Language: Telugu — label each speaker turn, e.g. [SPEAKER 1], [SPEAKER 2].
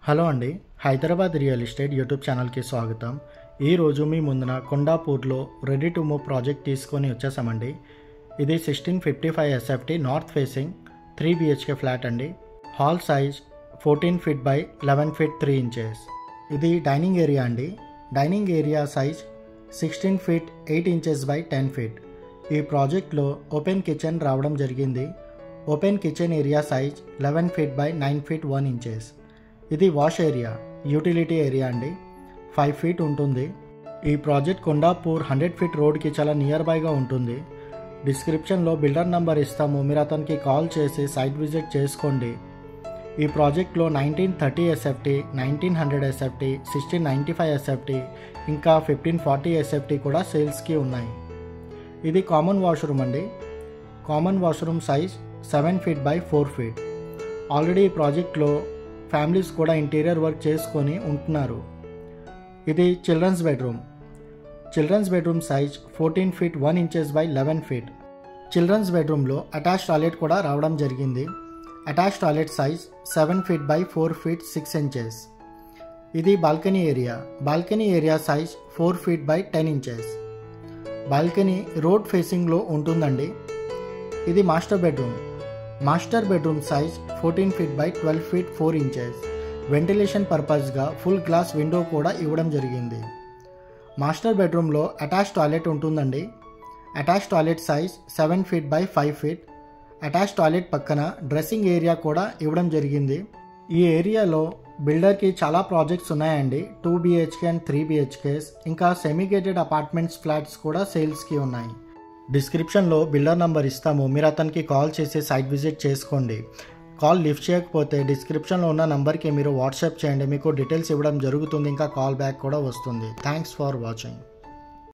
[SPEAKER 1] హలో అండి, హైదరాబాద్ రియల్ ఎస్టేట్ యూట్యూబ్ ఛానల్కి స్వాగతం. ఈరోజు మీ ముందున కొండాపూర్లో రెడీ టు మూవ్ ప్రాజెక్ట్ తీసుకొని వచ్చేసామండి. ఇది 1655 SFT north facing 3 BHK flat అండి. Hall size 14 feet by 11 feet 3 inches. ఇది డైనింగ్ ఏరియా అండి. Dining area size 16 feet 8 inches by 10 feet. ఈ ప్రాజెక్ట్లో ఓపెన్ కిచెన్ రావడం జరిగింది. Open kitchen area size 11 feet by 9 feet 1 inches. ఇది వాష్ ఏరియా, యూటిలిటీ ఏరియా అండి. 5 ఫీట్ ఉంటుంది. ఈ ప్రాజెక్ట్ కొండాపూర్ 100 ఫీట్ రోడ్కి చాలా నియర్ బైగా ఉంటుంది. డిస్క్రిప్షన్లో బిల్డర్ నంబర్ ఇస్తాము, మీరు అతనికి కాల్ చేసి సైట్ విజిట్ చేసుకోండి. ఈ ప్రాజెక్ట్లో 1930 SFT, 1900 SFT, 1695 SFT, ఇంకా 1540 SFT కూడా సేల్స్కి ఉన్నాయి. ఇది కామన్ వాష్రూమ్ అండి. Common washroom size 7 feet by 4 feet. Already ఈ ప్రాజెక్ట్లో ఫ్యామిలీస్ కూడా ఇంటీరియర్ వర్క్ చేసుకొని ఉంటున్నారు. ఇది children's bedroom. Children's bedroom size 14 feet 1 inches by 11 feet. Children's బెడ్రూమ్లో అటాచ్ టాయిలెట్ కూడా రావడం జరిగింది. Attach toilet size 7 feet by 4 feet 6 inches. ఇది balcony area. Balcony area size 4 feet by 10 inches. Balcony road ఫేసింగ్లో ఉంటుందండి. ఇది master bedroom. Master bedroom size 14 feet by 12 feet 4 inches. Ventilation పర్పస్గా ఫుల్ గ్లాస్ విండో కూడా ఇవ్వడం జరిగింది. మాస్టర్ బెడ్రూమ్లో అటాచ్ టాయిలెట్ ఉంటుందండి. Attach toilet size 7 feet by 5 feet. Attach toilet పక్కన డ్రెస్సింగ్ ఏరియా కూడా ఇవ్వడం జరిగింది. ఈ ఏరియాలో బిల్డర్కి చాలా ప్రాజెక్ట్స్ ఉన్నాయండి. 2 BHK అండ్ 3 BHKs, ఇంకా సెమీగేటెడ్ అపార్ట్మెంట్స్ ఫ్లాట్స్ కూడా సేల్స్కి ఉన్నాయి. డిస్క్రిప్షన్లో బిల్డర్ నంబర్ ఇస్తాము, మీరు అతనికి కాల్ చేసి సైట్ విజిట్ చేసుకోండి. కాల్ లిఫ్ట్ చేయకపోతే డిస్క్రిప్షన్లో ఉన్న నంబర్కి మీరు వాట్సాప్ చేయండి, మీకు డీటెయిల్స్ ఇవ్వడం జరుగుతుంది. ఇంకా కాల్ బ్యాక్ కూడా వస్తుంది. Thanks for watching.